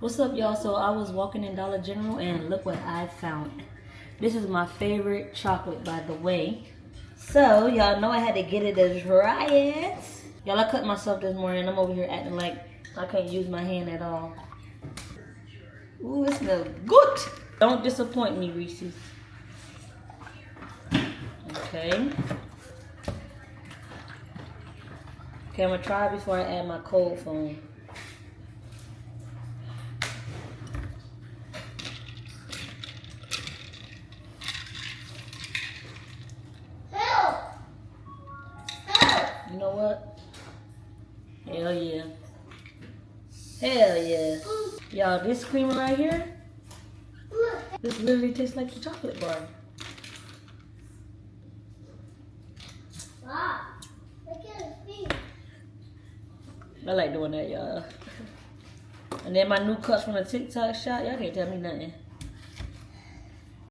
What's up, y'all? So I was walking in Dollar General and look what I found. This is my favorite chocolate, by the way. So y'all know I had to get it to try it. Y'all, I cut myself this morning. I'm over here acting like I can't use my hand at all. Ooh, it smells good. Don't disappoint me, Reese's. Okay. Okay, I'm gonna try it before I add my cold foam. You know what? Hell yeah. Hell yeah. Y'all, this creamer right here, this literally tastes like the chocolate bar. Wow. Look at his feet. I like doing that, y'all. And then my new cups from the TikTok shop, y'all can't tell me nothing.